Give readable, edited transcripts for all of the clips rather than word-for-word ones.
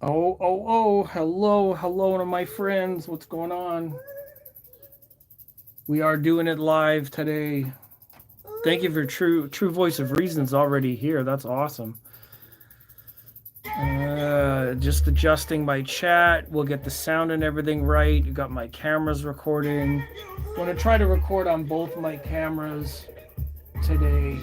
Hello to my friends. What's going on? We are doing it live today. Thank you for True Voice of Reason's already here. That's awesome. Just adjusting my chat. We'll get the sound and everything right. You got my cameras recording. I'm gonna try to record on both my cameras today.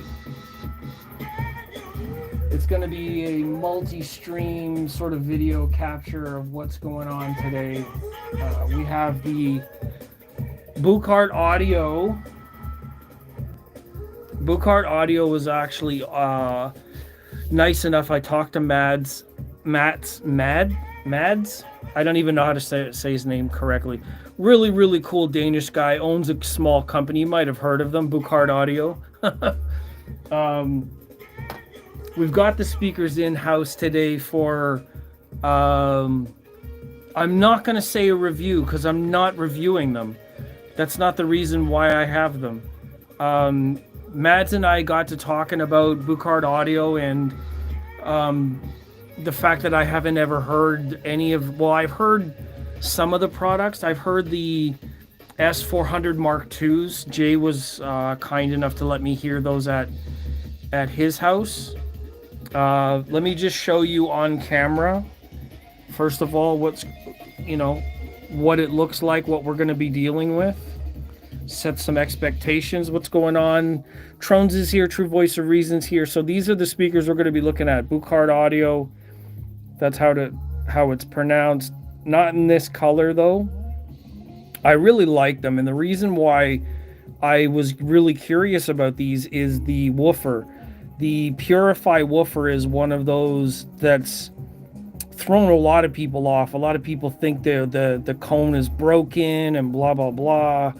It's gonna be a multi-stream sort of video capture of what's going on today. We have the BUCHART audio. BUCHART audio was actually nice enough. I talked to Mads. I don't even know how to say his name correctly. Really cool Danish guy. Owns a small company. You might have heard of them, BUCHART Audio. um, we've got the speakers in-house today for... I'm not going to say a review because I'm not reviewing them. That's not the reason why I have them. Mads and I got to talking about BUCHART Audio and the fact that I haven't ever heard any of... Well, I've heard some of the products. I've heard the S400 Mark IIs. Jay was kind enough to let me hear those at his house. Let me just show you on camera. First of all, what it looks like, what we're going to be dealing with. Set some expectations. What's going on? Trones is here. True Voice of Reason's here. So these are the speakers we're going to be looking at. BUCHART Audio. That's how it's pronounced. Not in this color though. I really like them, and the reason why I was really curious about these is the woofer. The Purify woofer is one of those that's thrown a lot of people off. A lot of people think the cone is broken and blah blah blah.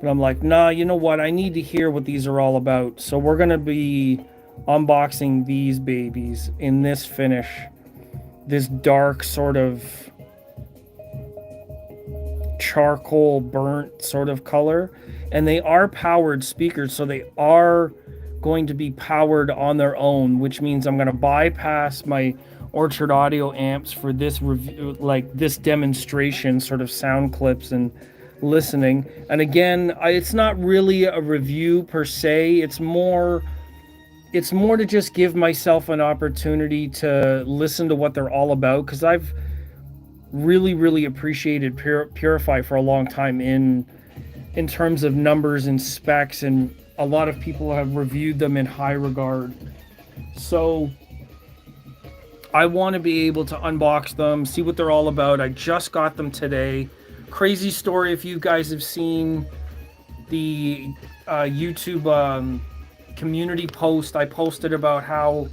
But I'm like, nah, you know what? I need to hear what these are all about. So we're going to be unboxing these babies in this finish. This dark sort of charcoal burnt sort of color. And they are powered speakers, so they are going to be powered on their own, which means I'm going to bypass my Orchard Audio amps for this review, like this demonstration sort of sound clips and listening. And again, it's not really a review per se. It's more to just give myself an opportunity to listen to what they're all about, because I've really appreciated Purify for a long time in terms of numbers and specs, and a lot of people have reviewed them in high regard. So I want to be able to unbox them, see what they're all about. I just got them today. Crazy story, if you guys have seen the YouTube community post, I posted about how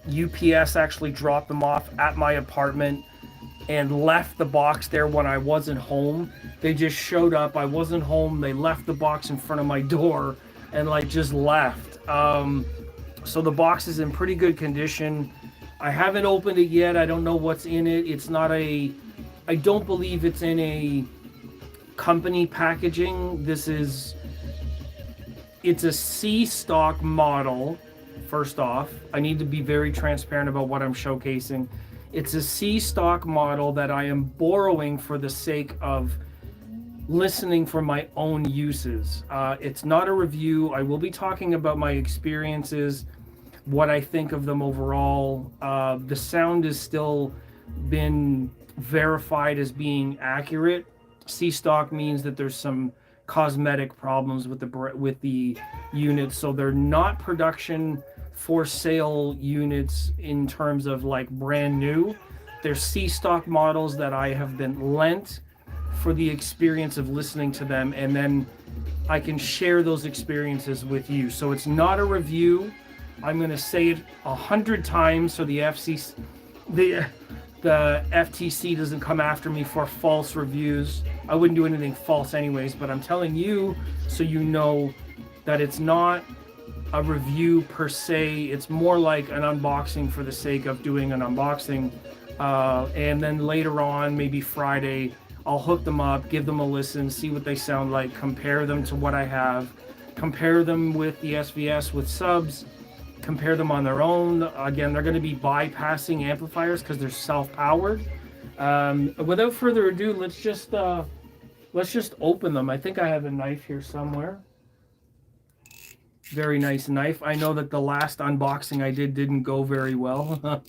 UPS actually dropped them off at my apartment and left the box there when I wasn't home. They just showed up. I wasn't home. They left the box in front of my door and just left. So the box is in pretty good condition. I haven't opened it yet. I don't know what's in it. I don't believe it's in a company packaging. It's a C stock model. First off, I need to be very transparent about what I'm showcasing. It's a C stock model that I am borrowing for the sake of listening for my own uses. It's not a review. I will be talking about my experiences, what I think of them overall. The sound has still been verified as being accurate. C stock means that there's some cosmetic problems with the units, so they're not production for sale units in terms of brand new. They're C stock models that I have been lent for the experience of listening to them, and then I can share those experiences with you. So it's not a review. I'm going to say it 100 times so the FTC doesn't come after me for false reviews. I wouldn't do anything false anyways, but I'm telling you so you know that it's not a review per se. It's more like an unboxing for the sake of doing an unboxing. And then later on, maybe Friday, I'll hook them up, give them a listen, see what they sound like, compare them to what I have, compare them with the SVS with subs, compare them on their own. Again, they're going to be bypassing amplifiers because they're self-powered. Without further ado, let's just open them. I think I have a knife here somewhere. Very nice knife. I know that the last unboxing I didn't go very well.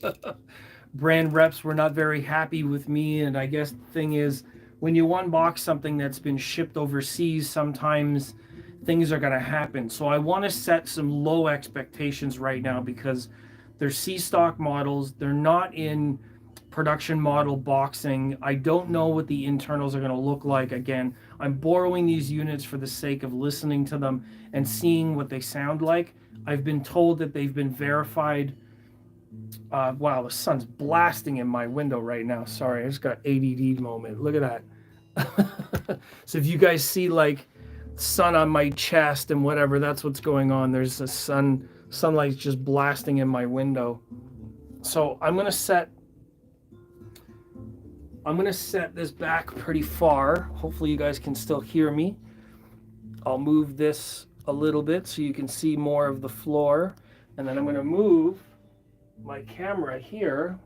Brand reps were not very happy with me, and I guess the thing is, when you unbox something that's been shipped overseas, sometimes things are going to happen. So I want to set some low expectations right now because they're C-stock models. They're not in production model boxing. I don't know what the internals are going to look like. Again, I'm borrowing these units for the sake of listening to them and seeing what they sound like. I've been told that they've been verified. Wow, the sun's blasting in my window right now. Sorry, I just got ADD moment. Look at that. So if you guys see like sun on my chest and whatever, that's what's going on. There's a sunlight just blasting in my window. So I'm gonna set this back pretty far. Hopefully you guys can still hear me. I'll move this a little bit so you can see more of the floor, and then I'm gonna move my camera here.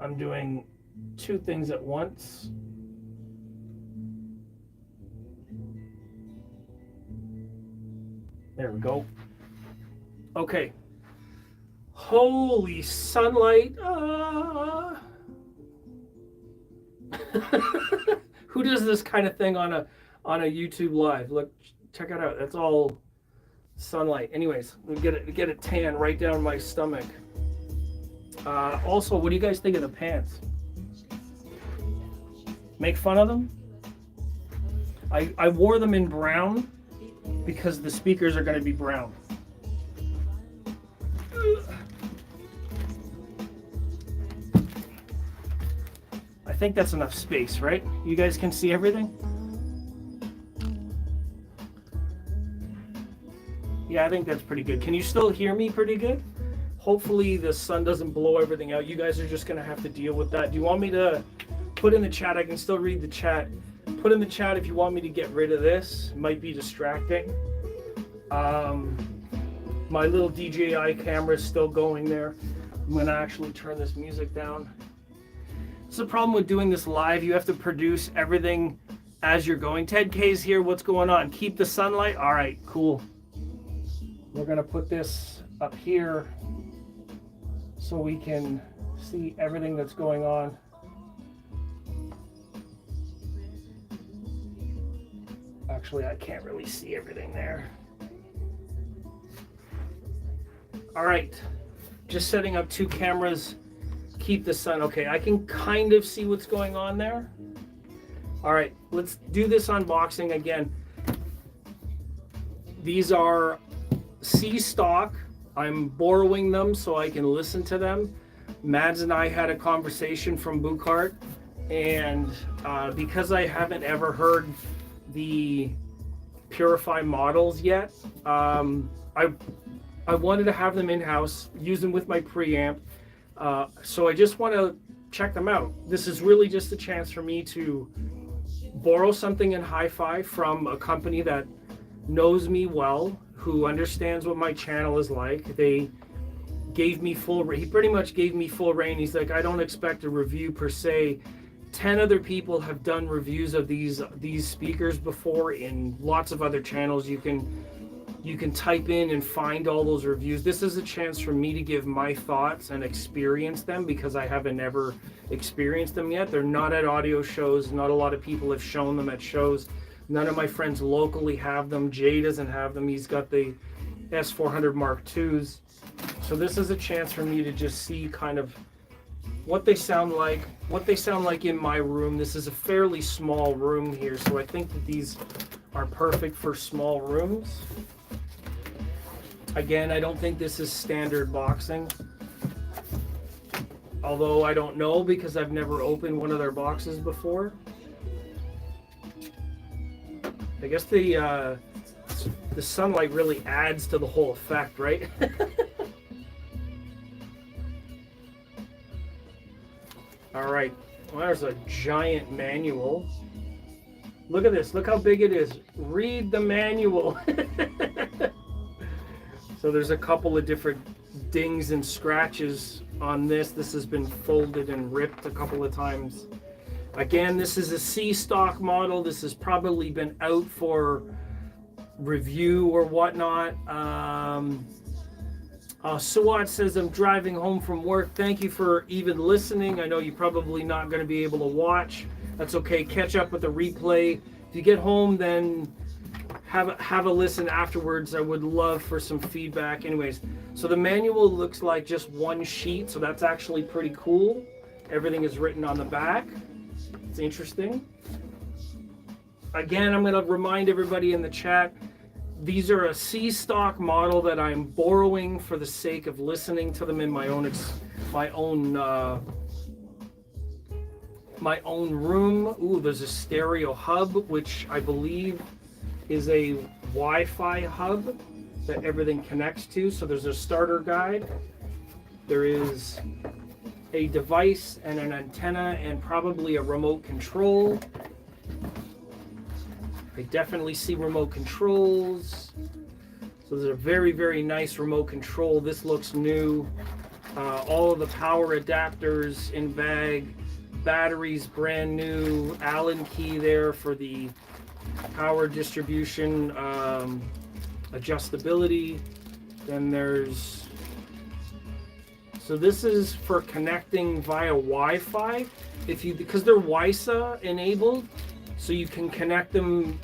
I'm doing two things at once. There we go. Okay. Holy sunlight. Who does this kind of thing on a YouTube live? Look, check it out. That's all sunlight. Anyways, we get a tan right down my stomach. Also, what do you guys think of the pants? Make fun of them? I wore them in brown because the speakers are going to be brown. I think that's enough space, right? You guys can see everything? Yeah, I think that's pretty good. Can you still hear me pretty good? Hopefully the sun doesn't blow everything out. You guys are just going to have to deal with that. Do you want me to put in the chat? I can still read the chat. Put in the chat if you want me to get rid of this. It might be distracting. My little DJI camera is still going there. I'm going to actually turn this music down. It's the problem with doing this live. You have to produce everything as you're going. Ted K's here. What's going on? Keep the sunlight. All right, cool. We're going to put this up here so we can see everything that's going on. Actually, I can't really see everything there. All right, just setting up two cameras. Keep the sun. Okay, I can kind of see what's going on there. All right, let's do this unboxing again. These are C-stock. I'm borrowing them so I can listen to them. Mads and I had a conversation from BUCHARDT, and because I haven't ever heard the Purify models yet, I wanted to have them in-house, use them with my preamp. So I just want to check them out. This is really just a chance for me to borrow something in hi-fi from a company that knows me well, who understands what my channel is like. They gave me he pretty much gave me full reign. He's like, I don't expect a review per se. 10 other people have done reviews of these speakers before in lots of other channels. You can type in and find all those reviews. This is a chance for me to give my thoughts and experience them because I haven't ever experienced them yet. They're not at audio shows. Not a lot of people have shown them at shows. None of my friends locally have them. Jay doesn't have them. He's got the S400 Mark IIs. So this is a chance for me to just see kind of what they sound like in my room. This is a fairly small room here, so I think that these are perfect for small rooms. Again, I don't think this is standard boxing, although I don't know because I've never opened one of their boxes before. I guess the sunlight really adds to the whole effect, right? All right, well, there's a giant manual. Look at this, look how big it is. Read the manual. So there's a couple of different dings and scratches on this. This has been folded and ripped a couple of times. Again, this is a C stock model. This has probably been out for review or whatnot. Suat says, I'm driving home from work. Thank you for even listening. I know you're probably not going to be able to watch. That's okay. Catch up with the replay. If you get home, then have a listen afterwards. I would love for some feedback. Anyways, so the manual looks like just one sheet, so that's actually pretty cool. Everything is written on the back. It's interesting. Again, I'm going to remind everybody in the chat, these are a C stock model that I'm borrowing for the sake of listening to them in my own room. Ooh, there's a stereo hub, which I believe is a Wi-Fi hub that everything connects to. So there's a starter guide. There is a device and an antenna and probably a remote control. I definitely see remote controls. So there's a very, very nice remote control. This looks new. All of the power adapters in bag. Batteries brand new. Allen key there for the power distribution, adjustability. Then there's, so this is for connecting via Wi-Fi. Because they're WISA enabled, so you can connect them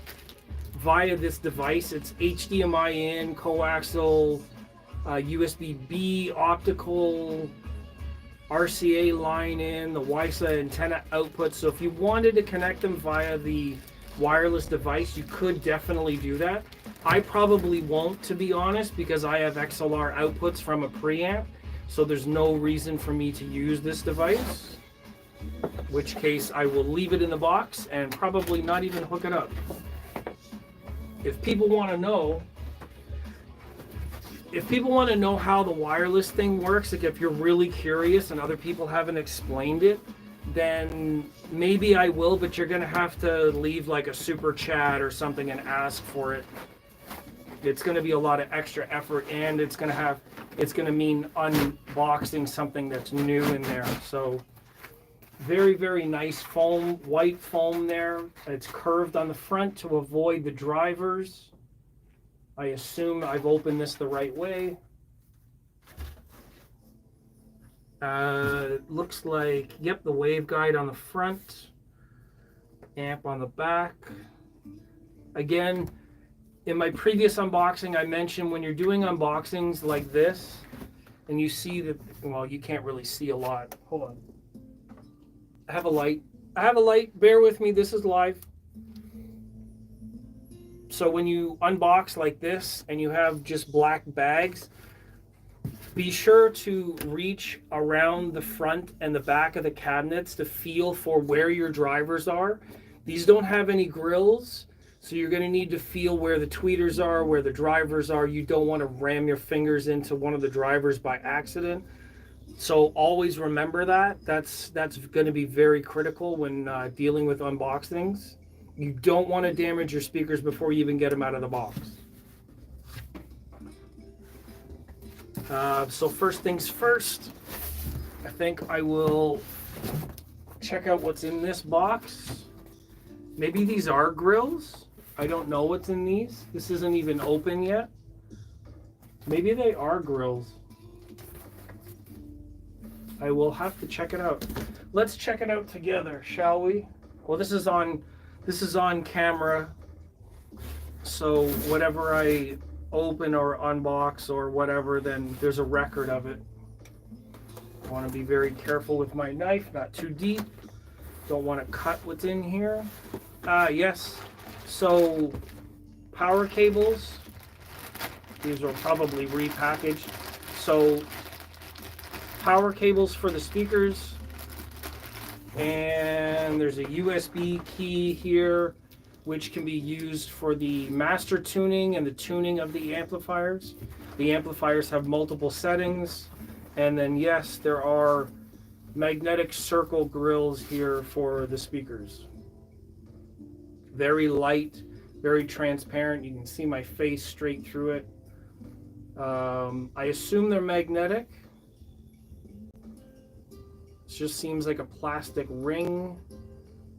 via this device. It's HDMI in, coaxial, USB-B, optical, RCA line in, the WISA antenna output. So if you wanted to connect them via the wireless device, you could definitely do that. I probably won't, to be honest, because I have XLR outputs from a preamp, so there's no reason for me to use this device, in which case I will leave it in the box and probably not even hook it up. If people want to know how the wireless thing works, like if you're really curious and other people haven't explained it, then maybe I will, but you're gonna have to leave like a super chat or something and ask for it. It's gonna be a lot of extra effort, and it's gonna mean unboxing something that's new in there. So very, very nice foam, white foam there. It's curved on the front to avoid the drivers. I assume I've opened this the right way. It looks like, yep, the waveguide on the front, amp on the back. Again, in my previous unboxing, I mentioned when you're doing unboxings like this, and you see that, well, you can't really see a lot. Hold on. I have a light. Bear with me. This is live. So when you unbox like this and you have just black bags, be sure to reach around the front and the back of the cabinets to feel for where your drivers are. These don't have any grills, so you're going to need to feel where the tweeters are, where the drivers are. You don't want to ram your fingers into one of the drivers by accident. So always remember that. That's going to be very critical when dealing with unboxings. You don't want to damage your speakers before you even get them out of the box. So first things first, I think I will check out what's in this box. Maybe these are grills. I don't know what's in these. This isn't even open yet. Maybe they are grills. I will have to check it out. Let's check it out together, shall we? Well, this is on camera, so whatever I open or unbox or whatever, then there's a record of it. I want to be very careful with my knife, not too deep. Don't want to cut what's in here. Yes, so power cables. These are probably repackaged. So power cables for the speakers, and there's a USB key here which can be used for the master tuning and the tuning of the amplifiers. The amplifiers have multiple settings, and then yes, there are magnetic circle grills here for the speakers. Very light, very transparent. You can see my face straight through it. I assume they're magnetic. It just seems like a plastic ring.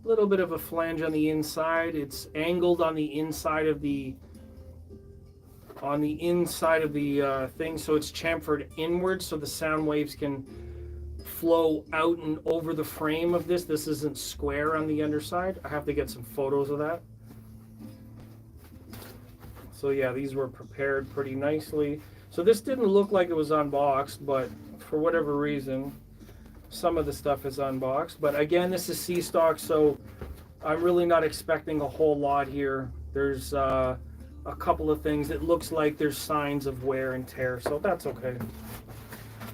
A little bit of a flange on the inside. It's angled on the inside of the thing, so it's chamfered inward so the sound waves can flow out and over the frame of this. This isn't square on the underside. I have to get some photos of that. So yeah, these were prepared pretty nicely. So this didn't look like it was unboxed, but for whatever reason, some of the stuff is unboxed. But again, this is C-stock, so I'm really not expecting a whole lot here. There's a couple of things. It looks like there's signs of wear and tear, so that's okay.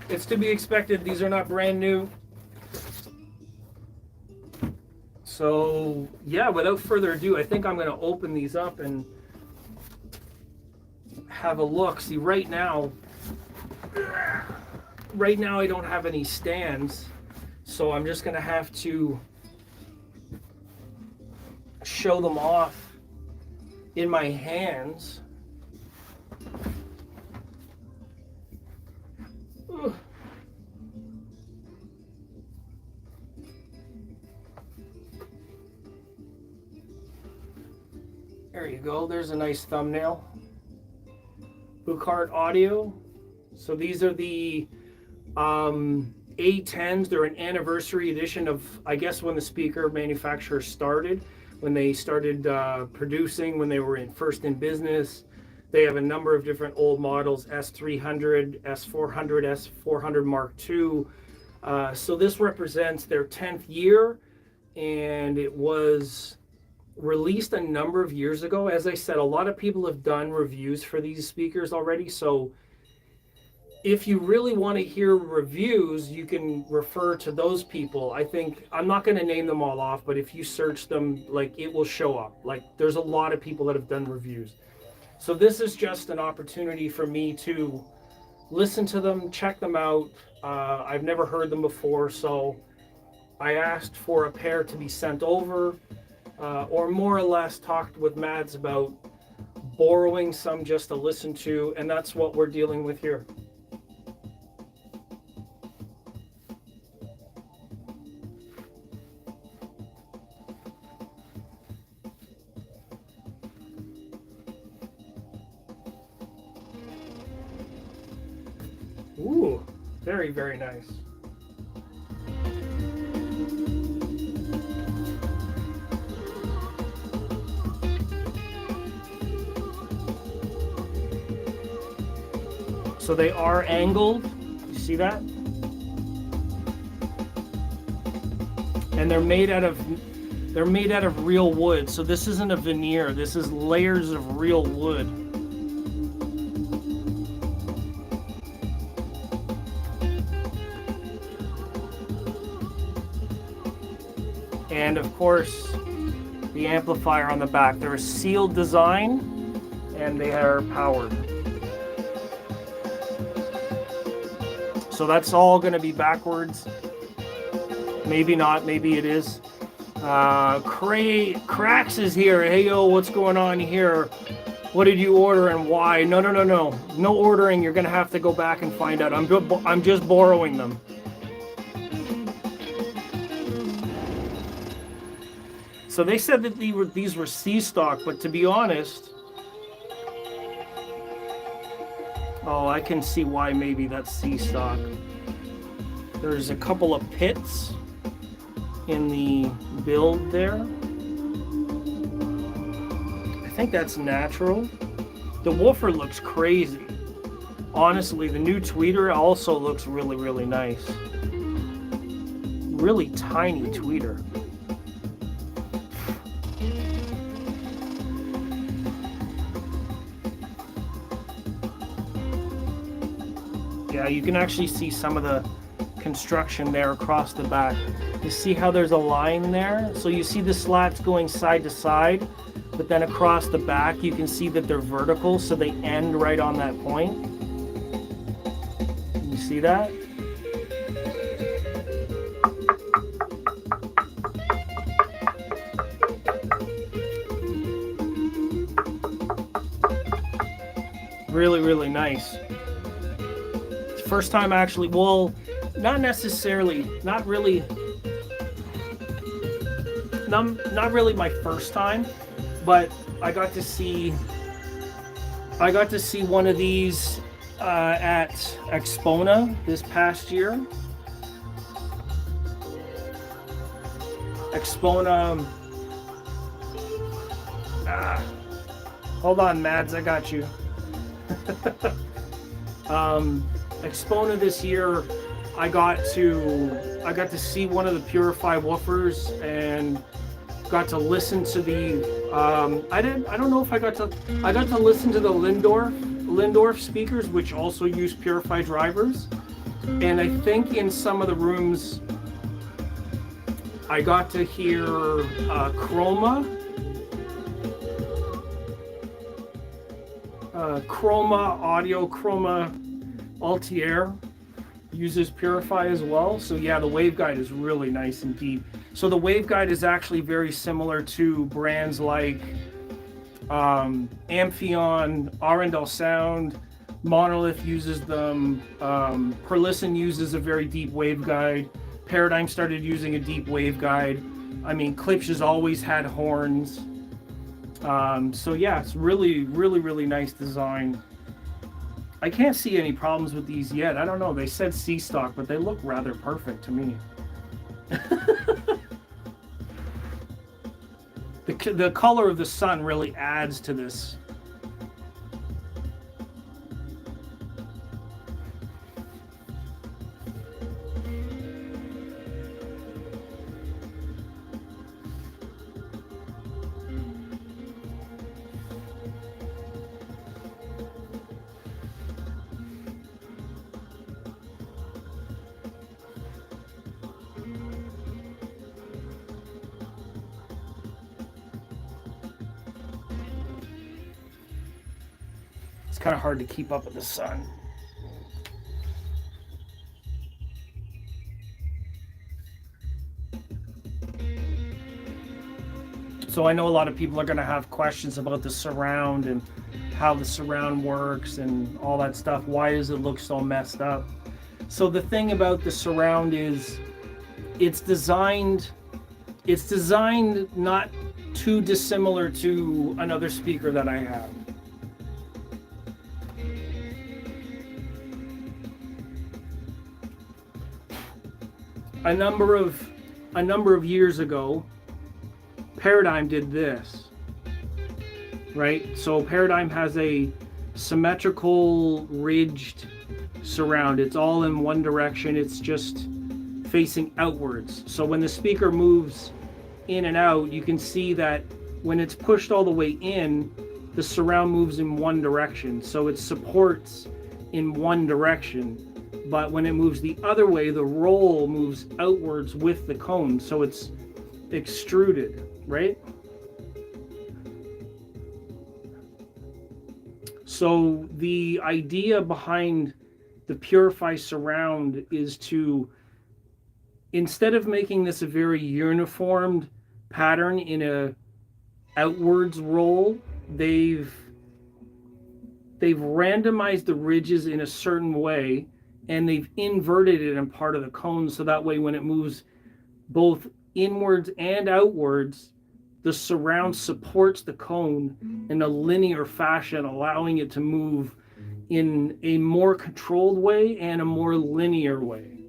It's to be expected. These are not brand new. So yeah, without further ado, I think I'm going to open these up and have a look. See, right now I don't have any stands, so I'm just going to have to show them off in my hands. Ugh. There you go. There's a nice thumbnail. BUCHARDT audio. So these are the A10s. They're an anniversary edition of, I guess, when the speaker manufacturer started. When they started producing, when they were first in business. They have a number of different old models, S300, S400, S400 Mark II. So this represents their 10th year, and it was released a number of years ago. As I said, a lot of people have done reviews for these speakers already, so if you really want to hear reviews, you can refer to those people. I think, I'm not going to name them all off, but if you search them, like, it will show up. Like, there's a lot of people that have done reviews. So this is just an opportunity for me to listen to them, check them out. I've never heard them before, so I asked for a pair to be sent over, or more or less talked with Mads about borrowing some just to listen to, and that's what we're dealing with here. Ooh, very, very nice. So they are angled, you see that? And they're made out of real wood. So this isn't a veneer, this is layers of real wood. And of course, the amplifier on the back. They're a sealed design, and they are powered. So that's all going to be backwards. Maybe not, maybe it is. Cracks is here. Hey, yo, what's going on here? What did you order and why? No. No ordering. You're going to have to go back and find out. I'm just borrowing them. So they said that these were C-stock, but to be honest, oh, I can see why maybe that's C-stock. There's a couple of pits in the build there. I think that's natural. The woofer looks crazy. Honestly, the new tweeter also looks really, really nice. Really tiny tweeter. Yeah, you can actually see some of the construction there across the back. You see how there's a line there? So you see the slats going side to side, but then across the back you can see that they're vertical, so they end right on that point. You see that? really, really nice. First time actually, well, not necessarily, not really my first time, but I got to see one of these at Expona this past year. Expona. Hold on, Mads, I got you. Expona this year, I got to see one of the Purify woofers and got to listen to the I don't know if I got to listen to the Lindorf speakers, which also use Purify drivers, and I think in some of the rooms I got to hear Chroma Audio, Chroma Altier uses Purify as well. So yeah, the waveguide is really nice and deep. So the waveguide is actually very similar to brands like Amphion, Arundel Sound, Monolith uses them, Perlisten uses a very deep waveguide, Paradigm started using a deep waveguide. I mean, Klipsch has always had horns. So yeah, it's really, really, really nice design. I can't see any problems with these yet. I don't know. They said C-stock, but they look rather perfect to me. The color of the sun really adds to this. It's kind of hard to keep up with the sun. So I know a lot of people are going to have questions about the surround and how the surround works and all that stuff. Why does it look so messed up? So the thing about the surround is it's designed not too dissimilar to another speaker that I have. A number of years ago, Paradigm did this, right? So Paradigm has a symmetrical ridged surround. It's all in one direction. It's just facing outwards. So when the speaker moves in and out, you can see that when it's pushed all the way in, the surround moves in one direction. So it supports in one direction. But when it moves the other way, the roll moves outwards with the cone. So it's extruded, right? So the idea behind the Purify surround is to, instead of making this a very uniformed pattern in a outwards roll, they've randomized the ridges in a certain way, and they've inverted it in part of the cone, so that way when it moves both inwards and outwards, the surround supports the cone in a linear fashion, allowing it to move in a more controlled way and a more linear way.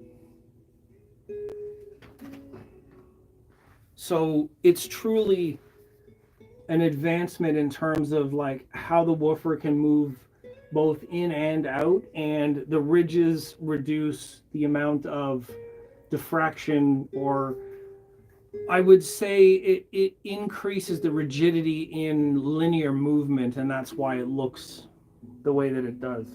So it's truly an advancement in terms of like how the woofer can move both in and out, and the ridges reduce the amount of diffraction, or I would say it increases the rigidity in linear movement, and that's why it looks the way that it does.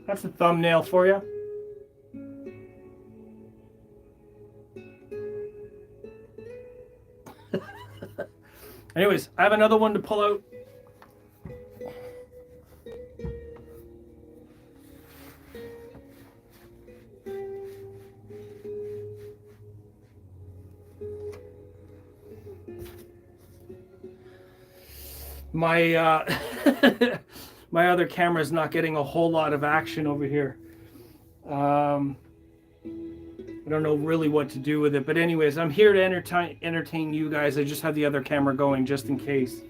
That's a thumbnail for you. Anyways, I have another one to pull out. My my other camera is not getting a whole lot of action over here. I don't know really what to do with it, but anyways, I'm here to entertain you guys. I just have the other camera going just in case.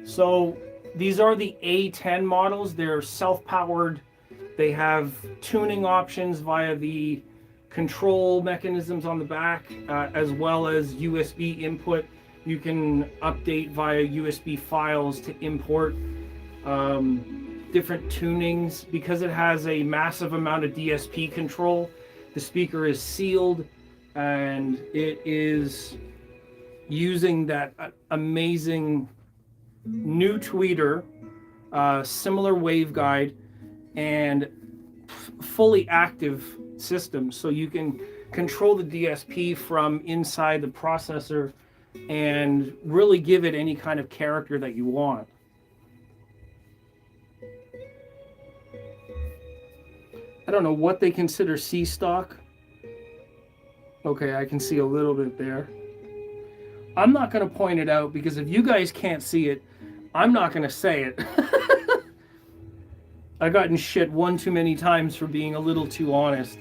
So these are the A10 models. They're self-powered. They have tuning options via the control mechanisms on the back, as well as USB input. You can update via USB files to import different tunings. Because it has a massive amount of DSP control, the speaker is sealed, and it is using that amazing new tweeter, similar waveguide, and fully active system. So you can control the DSP from inside the processor and really give it any kind of character that you want. I don't know what they consider C stock. Okay, I can see a little bit there. I'm not going to point it out because if you guys can't see it, I'm not going to say it. I've gotten shit one too many times for being a little too honest.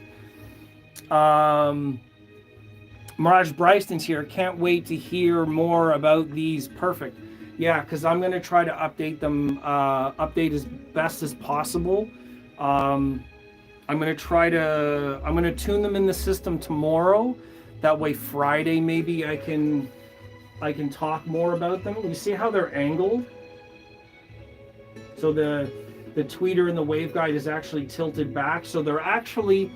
Mirage Bryson's here. Can't wait to hear more about these. Perfect. Yeah, because I'm going to try to update them, update as best as possible. I'm going to tune them in the system tomorrow. That way Friday maybe I can talk more about them. You see how they're angled? So the tweeter and the waveguide is actually tilted back. So they're actually,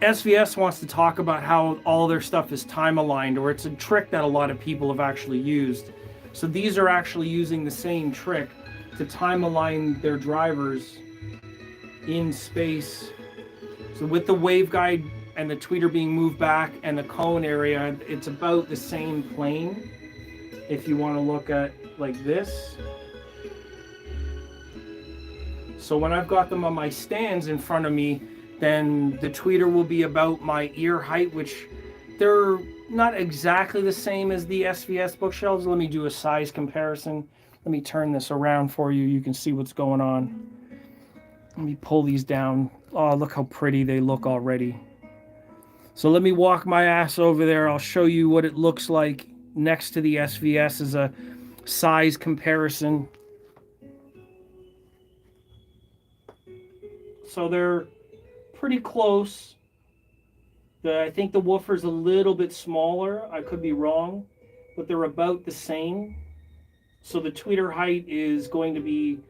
SVS wants to talk about how all their stuff is time aligned, or it's a trick that a lot of people have actually used. So these are actually using the same trick to time align their drivers in space. So with the waveguide and the tweeter being moved back and the cone area, it's about the same plane. If you want to look at like this. So when I've got them on my stands in front of me, then the tweeter will be about my ear height, which they're not exactly the same as the SVS bookshelves. Let me do a size comparison. Let me turn this around for you. You can see what's going on. Let me pull these down. Oh, look how pretty they look already. So let me walk my ass over there. I'll show you what it looks like next to the SVS as a size comparison. So they're pretty close. I think the woofer's a little bit smaller. I could be wrong, but they're about the same. So the tweeter height is going to be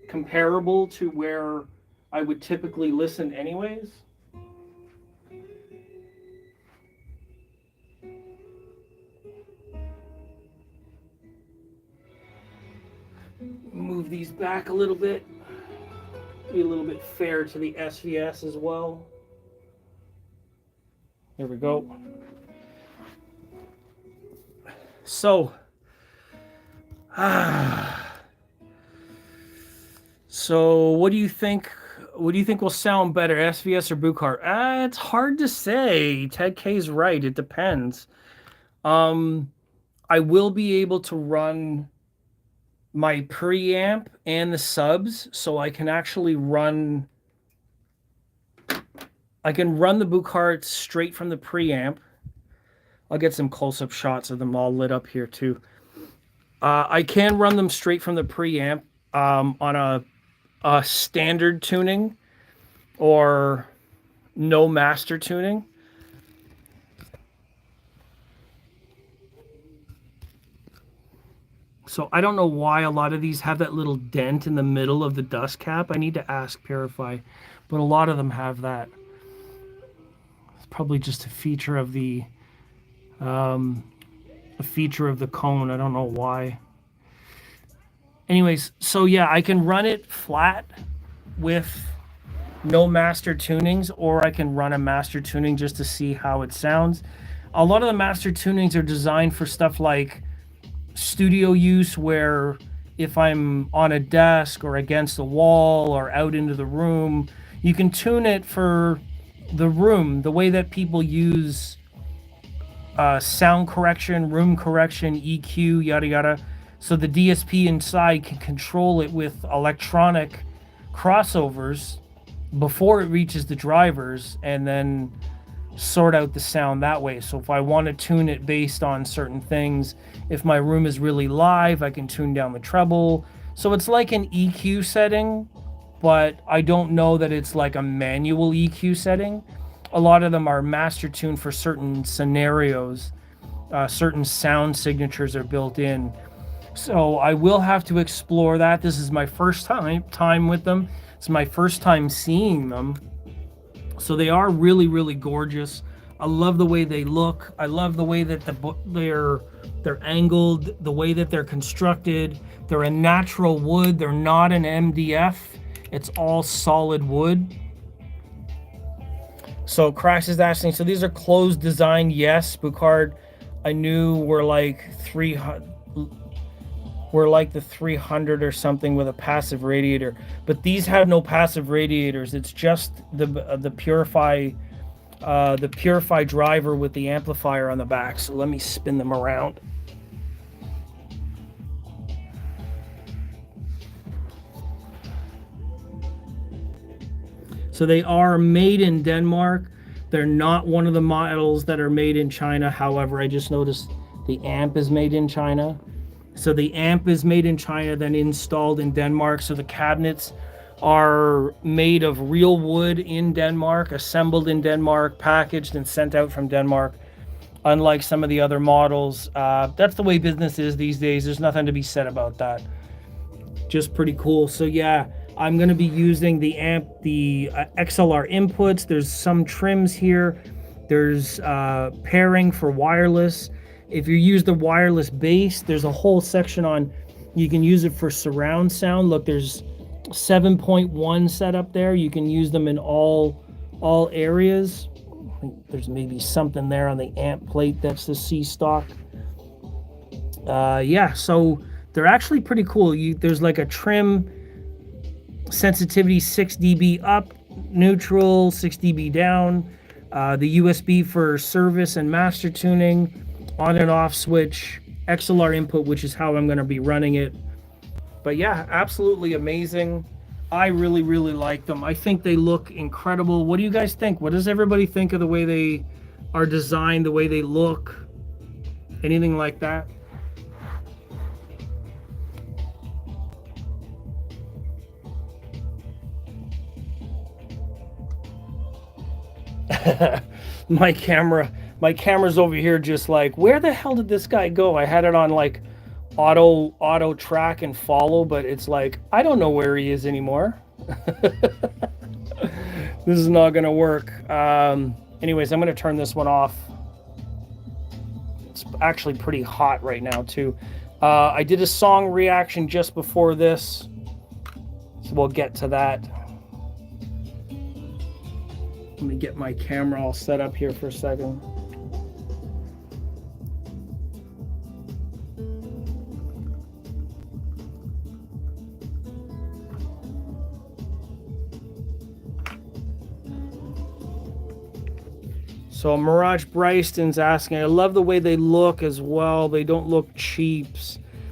comparable to where I would typically listen anyways. Move these back a little bit. Be a little bit fair to the SVS as well. There we go. So, so what do you think? What do you think will sound better, SVS or BUCHART? It's hard to say. Ted K's right. It depends. I will be able to run my preamp and the subs, so I can actually run. I can run the BUCHART straight from the preamp. I'll get some close-up shots of them all lit up here too. I can run them straight from the preamp on a standard tuning or no master tuning. So I don't know why a lot of these have that little dent in the middle of the dust cap. I need to ask Purify, but a lot of them have that. It's probably just a feature of the cone. I don't know why. Anyways, so yeah, I can run it flat with no master tunings, or I can run a master tuning just to see how it sounds. A lot of the master tunings are designed for stuff like studio use, where if I'm on a desk or against a wall or out into the room, you can tune it for the room, the way that people use sound correction, room correction, EQ, yada yada. So the DSP inside can control it with electronic crossovers before it reaches the drivers, and then sort out the sound that way. So if I want to tune it based on certain things, if my room is really live, I can tune down the treble. So it's like an EQ setting, but I don't know that it's like a manual EQ setting. A lot of them are master tuned for certain scenarios. Certain sound signatures are built in. So I will have to explore that. This is my first time with them. It's my first time seeing them. So they are really, really gorgeous. I love the way they look. I love the way that they're angled, the way that they're constructed. They're a natural wood. They're not an MDF. It's all solid wood. So Crash is asking, so these are closed design? Yes, BUCHARDT. I knew we're like 300. We're like the 300 or something with a passive radiator, but these have no passive radiators. It's just the Purify driver with the amplifier on the back. So let me spin them around. So they are made in Denmark. They're not one of the models that are made in China. However, I just noticed the amp is made in China. So the amp is made in China, then installed in Denmark. So the cabinets are made of real wood in Denmark, assembled in Denmark, packaged and sent out from Denmark. Unlike some of the other models, that's the way business is these days. There's nothing to be said about that. Just pretty cool. So yeah, I'm going to be using the amp, the XLR inputs. There's some trims here. There's pairing for wireless. If you use the wireless bass, there's a whole section on, you can use it for surround sound. Look, there's 7.1 set up there. You can use them in all areas. I think there's maybe something there on the amp plate. That's the C stock. Yeah, so they're actually pretty cool. There's like a trim sensitivity, 6 dB up, neutral, 6 dB down. The USB for service and master tuning, on and off switch, XLR input, which is how I'm going to be running it. But yeah, absolutely amazing. I really, really like them. I think they look incredible. What do you guys think? What does everybody think of the way they are designed, the way they look? Anything like that? my camera's over here just like, where the hell did this guy go? I had it on like auto track and follow, but it's like, I don't know where he is anymore. This is not gonna work. Anyways, I'm gonna turn this one off. It's actually pretty hot right now too. I did a song reaction just before this, so we'll get to that. Let me get my camera all set up here for a second. So Mirage Bryston's asking, I love the way they look as well. They don't look cheap.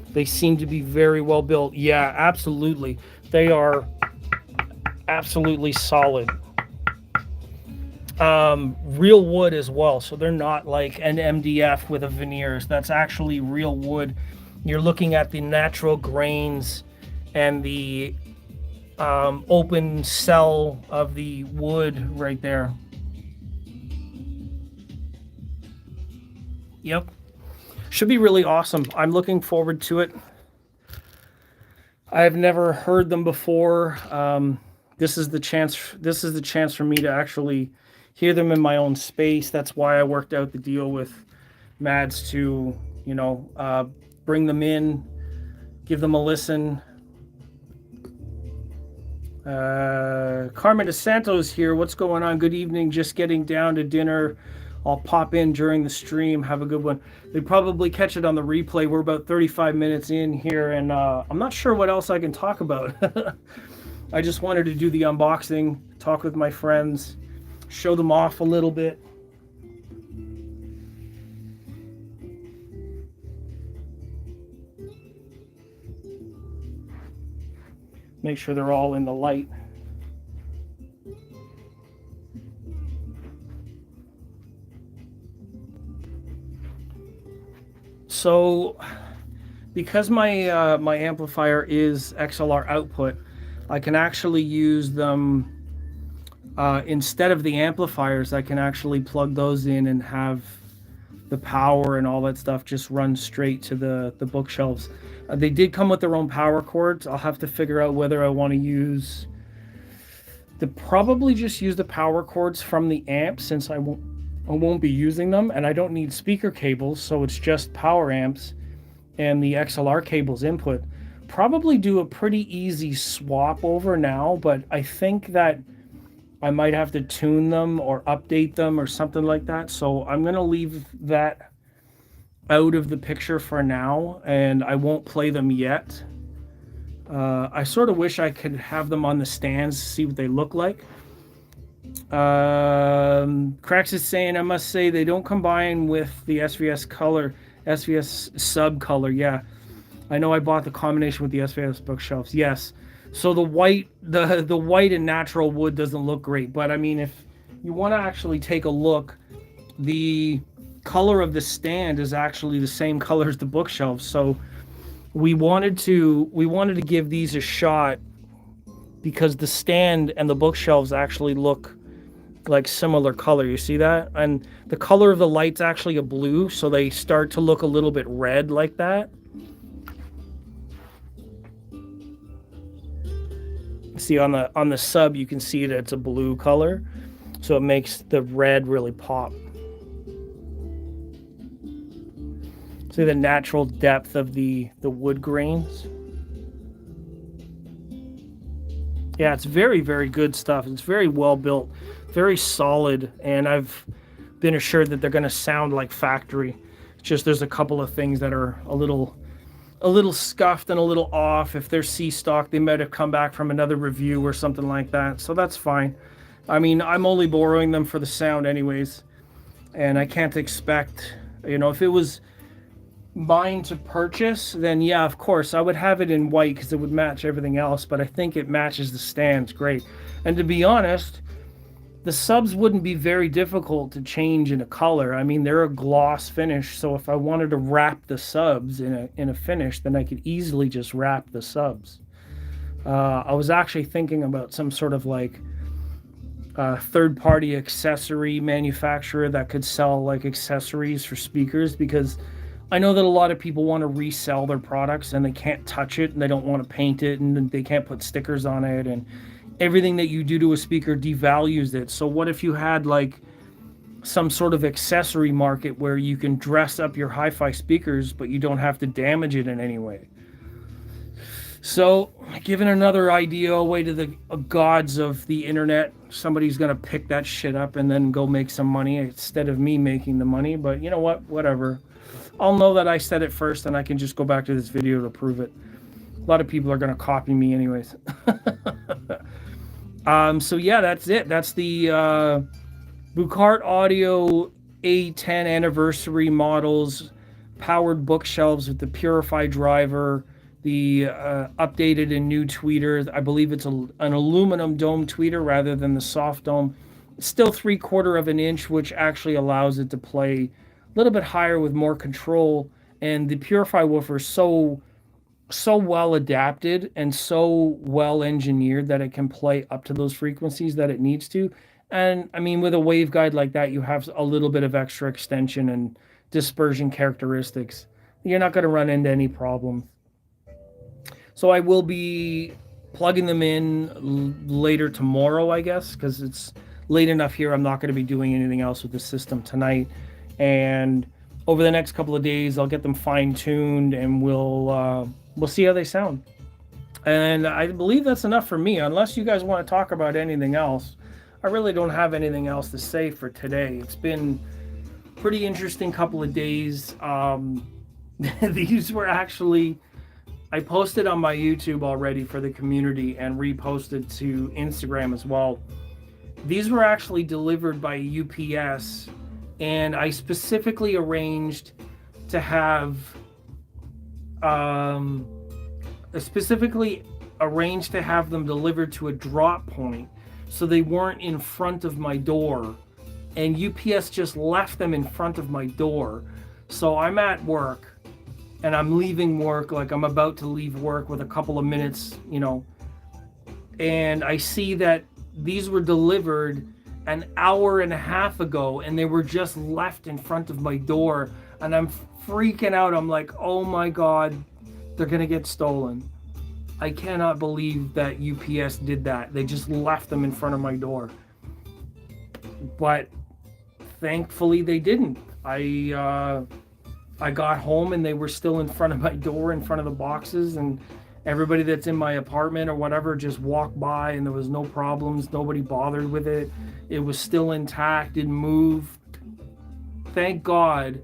They seem to be very well built. Yeah, absolutely. They are absolutely solid. Real wood as well, so they're not like an MDF with a veneers. That's actually real wood. You're looking at the natural grains and the open cell of the wood right there. Yep, should be really awesome. I'm looking forward to it. I've never heard them before. This is the chance for me to actually hear them in my own space. That's why I worked out the deal with Mads to, bring them in, give them a listen. Carmen DeSantos here. What's going on? Good evening. Just getting down to dinner. I'll pop in during the stream. Have a good one. They probably catch it on the replay. We're about 35 minutes in here, and I'm not sure what else I can talk about. I just wanted to do the unboxing, talk with my friends, show them off a little bit. Make sure they're all in the light. So, because my my amplifier is XLR output, I can actually use them instead of the amplifiers. I can actually plug those in and have the power and all that stuff just run straight to the bookshelves. They did come with their own power cords. I'll have to figure out whether I want to use probably just use the power cords from the amp, since I won't be using them, and I don't need speaker cables, so it's just power amps and the XLR cables input. Probably do a pretty easy swap over now, but I think that I might have to tune them or update them or something like that. So I'm going to leave that out of the picture for now, and I won't play them yet. I sort of wish I could have them on the stands to see what they look like. Crax is saying, I must say they don't combine with the SVS color, SVS sub color. Yeah, I know I bought the combination with the SVS bookshelves. Yes. So the white, the white and natural wood doesn't look great, but I mean, if you want to actually take a look, the color of the stand is actually the same color as the bookshelves. So we wanted to give these a shot because the stand and the bookshelves actually look like similar color. You see that? And the color of the light's actually a blue, so they start to look a little bit red like that. See on the sub, you can see that it's a blue color, so it makes the red really pop. See the natural depth of the wood grains. Yeah, it's very, very good stuff. It's very well built, very solid, and I've been assured that they're going to sound like factory. It's just there's a couple of things that are a little scuffed and a little off. If they're C-stock, they might have come back from another review or something like that, so that's fine. I mean, I'm only borrowing them for the sound anyways, and I can't expect, you know, if it was mine to purchase, then yeah, of course I would have it in white because it would match everything else, but I think it matches the stands great. And to be honest, the subs wouldn't be very difficult to change in a color. I mean, they're a gloss finish, so if I wanted to wrap the subs in a finish, then I could easily just wrap the subs. I was actually thinking about some sort of like third-party accessory manufacturer that could sell like accessories for speakers, because I know that a lot of people want to resell their products and they can't touch it and they don't want to paint it and they can't put stickers on it, and everything that you do to a speaker devalues it. So what if you had like some sort of accessory market where you can dress up your hi-fi speakers but you don't have to damage it in any way? So giving another idea away to the gods of the internet. Somebody's going to pick that shit up and then go make some money instead of me making the money. But you know what? Whatever. I'll know that I said it first and I can just go back to this video to prove it. A lot of people are going to copy me anyways. So yeah, that's it. That's the BUCHART Audio A10 anniversary models, powered bookshelves with the Purify driver, the updated and new tweeter. I believe it's an aluminum dome tweeter rather than the soft dome. It's still 3/4 of an inch, which actually allows it to play a little bit higher with more control. And the Purify woofer is so well adapted and so well engineered that it can play up to those frequencies that it needs to. And I mean, with a waveguide like that, you have a little bit of extra extension and dispersion characteristics. You're not going to run into any problems. So I will be plugging them in later tomorrow, I guess, because it's late enough here. I'm not going to be doing anything else with the system tonight. And over the next couple of days, I'll get them fine-tuned and we'll see how they sound. And I believe that's enough for me. Unless you guys want to talk about anything else, I really don't have anything else to say for today. It's been pretty interesting couple of days. These were actually, I posted on my YouTube already for the community and reposted to Instagram as well. These were actually delivered by UPS, and I specifically arranged to have um, specifically arranged to have them delivered to a drop point, so they weren't in front of my door, and UPS just left them in front of my door. So I'm at work and I'm leaving work, like I'm about to leave work with a couple of minutes, and I see that these were delivered an hour and a half ago and they were just left in front of my door, and I'm freaking out. I'm like, oh my god, they're gonna get stolen. I cannot believe that UPS did that. They just left them in front of my door. But thankfully they didn't. I got home and they were still in front of my door, in front of the boxes, and everybody that's in my apartment or whatever just walked by and there was no problems. Nobody bothered with it. It was still intact, didn't move. Thank God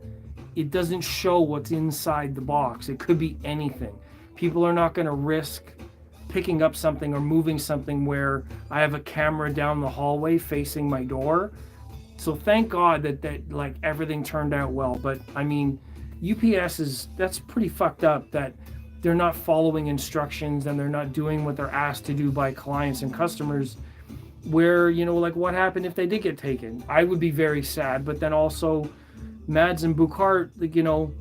it doesn't show what's inside the box. It could be anything. People are not going to risk picking up something or moving something where I have a camera down the hallway facing my door. So thank God that like everything turned out well. But I mean, that's pretty fucked up that they're not following instructions and they're not doing what they're asked to do by clients and customers. Where, like what happened if they did get taken? I would be very sad, but then also Mads and BUCHARDT,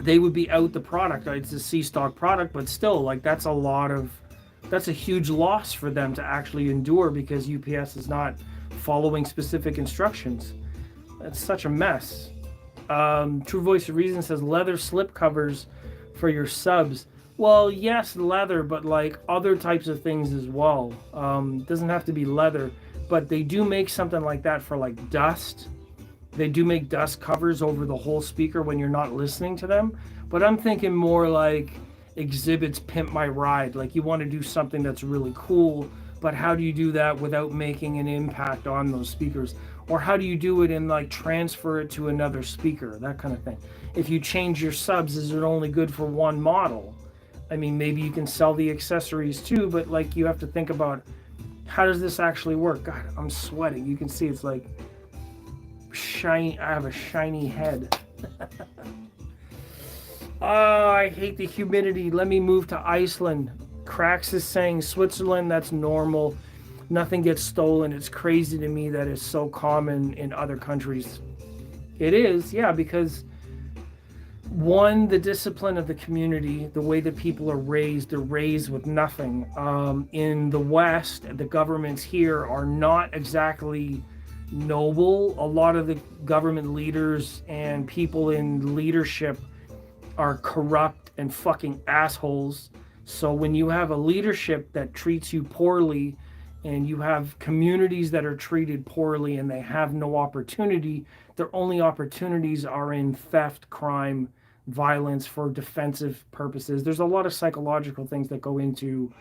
they would be out the product. It's a C-stock product, but still, like that's a huge loss for them to actually endure because UPS is not following specific instructions. That's such a mess. True Voice of Reason says leather slip covers for your subs. Well, yes, leather, but like other types of things as well. It doesn't have to be leather, but they do make something like that for like dust. They do make dust covers over the whole speaker when you're not listening to them. But I'm thinking more like Exhibit's Pimp My Ride. Like you want to do something that's really cool, but how do you do that without making an impact on those speakers? Or how do you do it and like transfer it to another speaker, that kind of thing. If you change your subs, is it only good for one model? I mean, maybe you can sell the accessories too, but like you have to think about how does this actually work? God, I'm sweating. You can see it's like shiny. I have a shiny head. Oh, I hate the humidity. Let me move to Iceland. Cracks is saying Switzerland, that's normal. Nothing gets stolen. It's crazy to me that it's so common in other countries. It is, yeah, because one, the discipline of the community, the way that people are raised, they're raised with nothing. In the West, the governments here are not exactly noble. A lot of the government leaders and people in leadership are corrupt and fucking assholes. So when you have a leadership that treats you poorly and you have communities that are treated poorly and they have no opportunity, their only opportunities are in theft, crime, violence for defensive purposes. There's a lot of psychological things that go into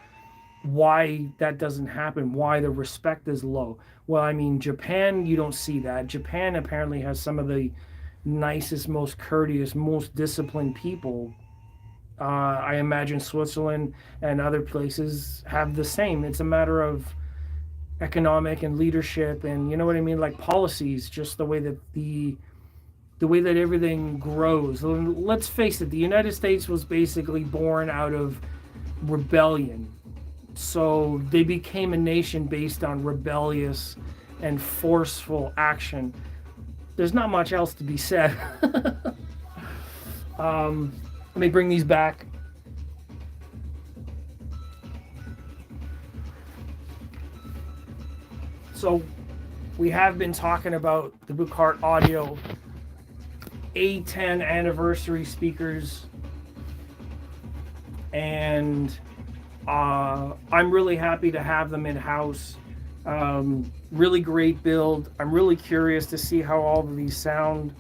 why that doesn't happen, why the respect is low. Well, I mean, Japan, you don't see that. Japan apparently has some of the nicest, most courteous, most disciplined people. I imagine Switzerland and other places have the same. It's a matter of economic and leadership and, you know what I mean, like policies, just the way that everything grows. Let's face it, the United States was basically born out of rebellion. So they became a nation based on rebellious and forceful action. There's not much else to be said. Let me bring these back. So we have been talking about the BUCHARDT Audio A10 anniversary speakers, and I'm really happy to have them in-house. Really great build. I'm really curious to see how all of these sound.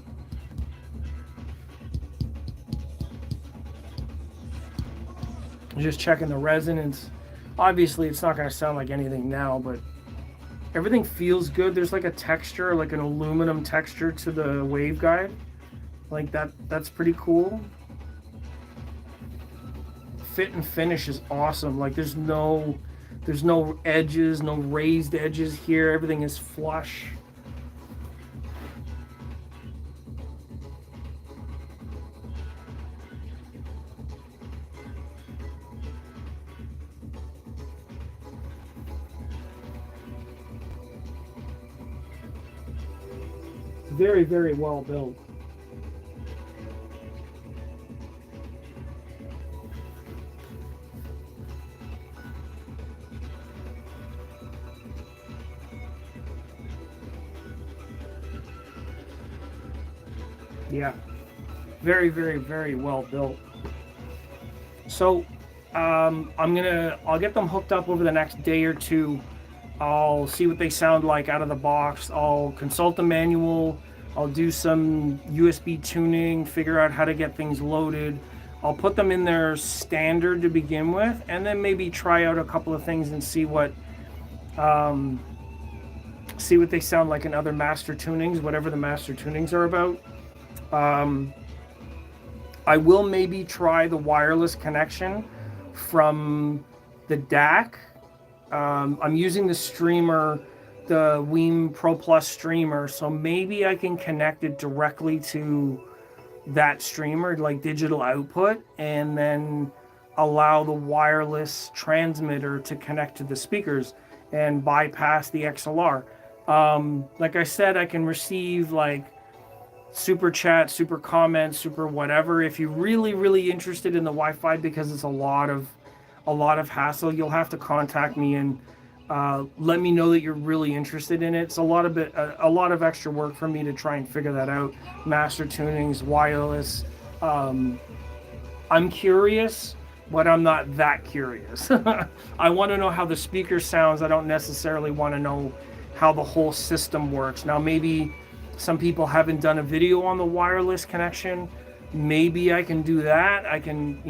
Just checking the resonance. Obviously, it's not going to sound like anything now, but everything feels good. There's like a texture, like an aluminum texture to the waveguide. Like that's pretty cool. Fit and finish is awesome. Like there's no edges, no raised edges here. Everything is flush. Very, very well built. Yeah, very, very, very well built. So, I'll get them hooked up over the next day or two. I'll see what they sound like out of the box. I'll consult the manual. I'll do some USB tuning, figure out how to get things loaded. I'll put them in their standard to begin with, and then maybe try out a couple of things and um, see what they sound like in other master tunings, whatever the master tunings are about. Um, I will maybe try the wireless connection from the DAC. I'm using the streamer, the Weem Pro Plus streamer, so maybe I can connect it directly to that streamer, like digital output, and then allow the wireless transmitter to connect to the speakers and bypass the XLR. Like I said, I can receive like super chat, super comments, super whatever. If you're really, really interested in the Wi-Fi, because it's a lot of hassle, you'll have to contact me and let me know that you're really interested in it. It's a lot of extra work for me to try and figure that out. Master tunings, wireless. Um, I'm curious, but I'm not that curious. I want to know how the speaker sounds. I don't necessarily want to know how the whole system works. Now, maybe some people haven't done a video on the wireless connection. Maybe I can do that. I can,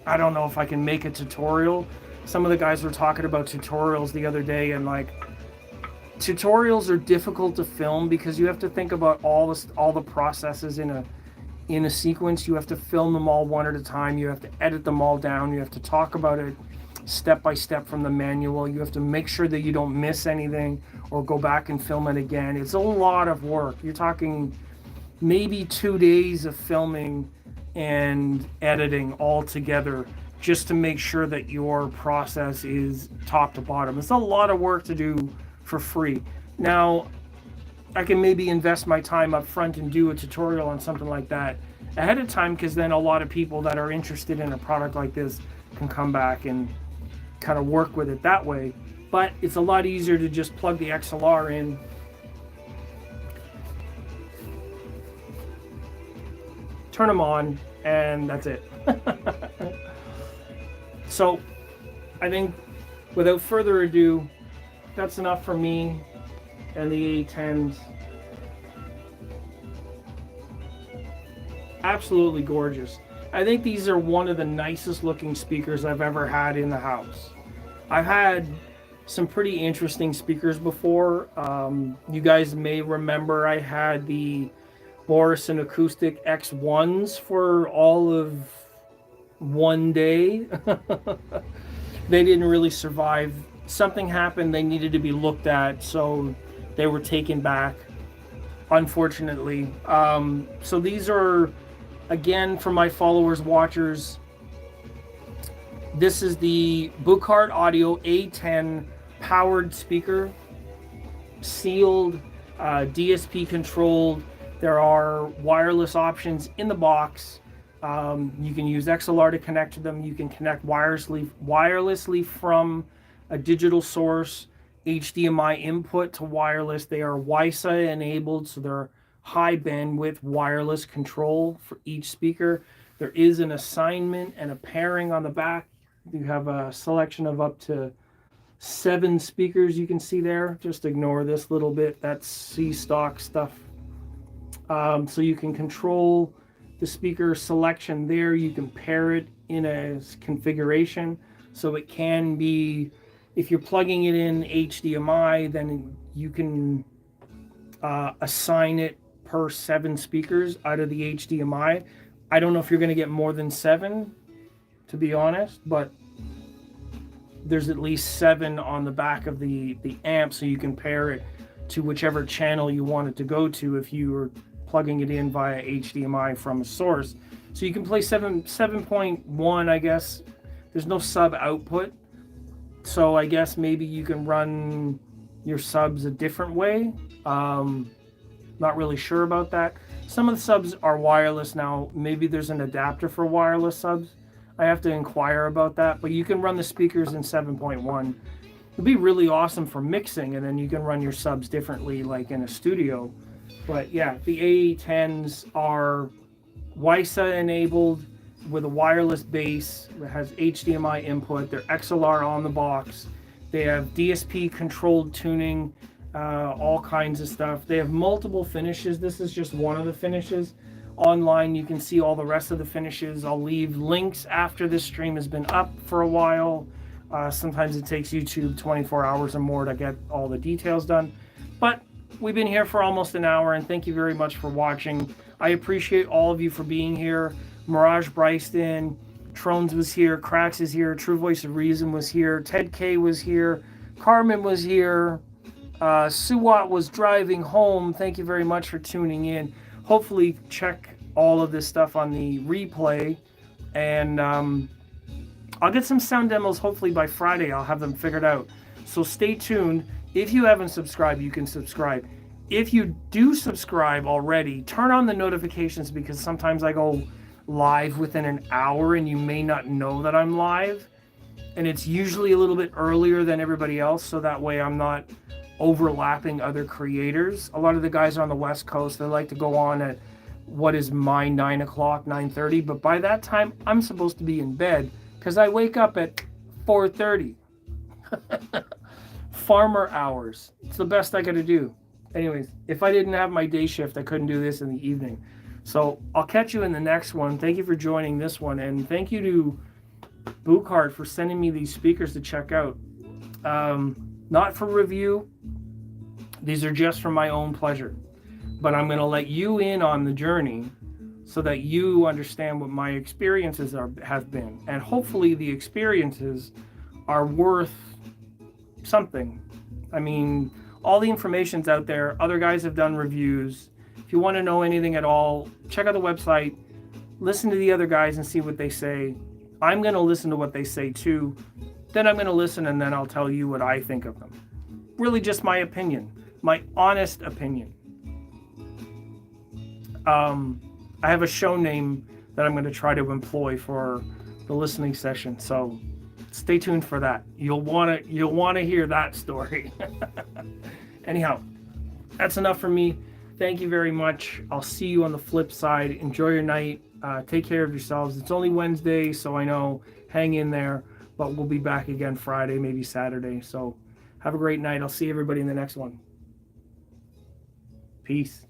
I don't know if I can make a tutorial. Some of the guys were talking about tutorials the other day, and like tutorials are difficult to film because you have to think about all the processes in a sequence. You have to film them all one at a time. You have to edit them all down. You have to talk about it step by step from the manual. You have to make sure that you don't miss anything or go back and film it again. It's a lot of work. You're talking maybe 2 days of filming and editing all together just to make sure that your process is top to bottom. It's a lot of work to do for free. Now, I can maybe invest my time up front and do a tutorial on something like that ahead of time, because then a lot of people that are interested in a product like this can come back and kind of work with it that way. But it's a lot easier to just plug the XLR in, turn them on, and that's it. So I think without further ado, that's enough for me and the A10s. Absolutely gorgeous. I think these are one of the nicest looking speakers I've ever had in the house. I've had some pretty interesting speakers before. You guys may remember I had the Morrison Acoustic X1s for all of one day. They didn't really survive. Something happened, they needed to be looked at, so they were taken back, unfortunately. So these are, again, for my followers, watchers, this is the BUCHARDT Audio A10 powered speaker, sealed, DSP controlled. There are wireless options in the box. You can use XLR to connect to them. You can connect wirelessly from a digital source, HDMI input to wireless. They are WiSA enabled, so they're high bandwidth wireless control for each speaker. There is an assignment and a pairing on the back. You have a selection of up to 7 speakers you can see there. Just ignore this little bit. That's C-stock stuff. So you can control the speaker selection there. You can pair it in a configuration, so it can be, if you're plugging it in HDMI, then you can assign it per 7 speakers out of the HDMI. I don't know if you're going to get more than 7, to be honest, but there's at least 7 on the back of the amp, so you can pair it to whichever channel you want it to go to if you were plugging it in via HDMI from a source. So you can play 7.1, I guess. There's no sub output, so I guess maybe you can run your subs a different way. Not really sure about that. Some of the subs are wireless now. Maybe there's an adapter for wireless subs. I have to inquire about that, but you can run the speakers in 7.1. It'd be really awesome for mixing, and then you can run your subs differently like in a studio. But yeah, the A10s are WiSA enabled with a wireless base. It has HDMI input. They're XLR on the box. They have DSP controlled tuning, all kinds of stuff. They have multiple finishes. This is just one of the finishes. Online, you can see all the rest of the finishes. I'll leave links after this stream has been up for a while. Sometimes it takes YouTube 24 hours or more to get all the details done. But we've been here for almost an hour, and thank you very much for watching. I appreciate all of you for being here. Mirage Bryston, Trones was here, Cracks is here, True Voice of Reason was here, Ted K was here, Carmen was here, Suwat was driving home. Thank you very much for tuning in. Hopefully check all of this stuff on the replay, and I'll get some sound demos hopefully by Friday. I'll have them figured out. So stay tuned. If you haven't subscribed, you can subscribe. If you do subscribe already, turn on the notifications, because sometimes I go live within an hour and you may not know that I'm live. And it's usually a little bit earlier than everybody else, so that way I'm not overlapping other creators. A lot of the guys on the West Coast, they like to go on at what is my 9 o'clock, 9:30, but by that time I'm supposed to be in bed because I wake up at 4:30. Farmer hours. It's the best I gotta do. Anyways, if I didn't have my day shift, I couldn't do this in the evening. So I'll catch you in the next one. Thank you for joining this one, and thank you to BUCHARDT for sending me these speakers to check out. Not for review. These are just for my own pleasure. But I'm going to let you in on the journey so that you understand what my experiences have been. And hopefully the experiences are worth something. I mean, all the information's out there. Other guys have done reviews. If you want to know anything at all, check out the website. Listen to the other guys and see what they say. I'm going to listen to what they say too. Then I'm going to listen, and then I'll tell you what I think of them. Really just my opinion, my honest opinion. I have a show name that I'm going to try to employ for the listening session, so stay tuned for that. You'll want to hear that story. Anyhow, that's enough for me. Thank you very much. I'll see you on the flip side. Enjoy your night. Take care of yourselves. It's only Wednesday, so I know. Hang in there. But we'll be back again Friday, maybe Saturday. So have a great night. I'll see everybody in the next one. Peace.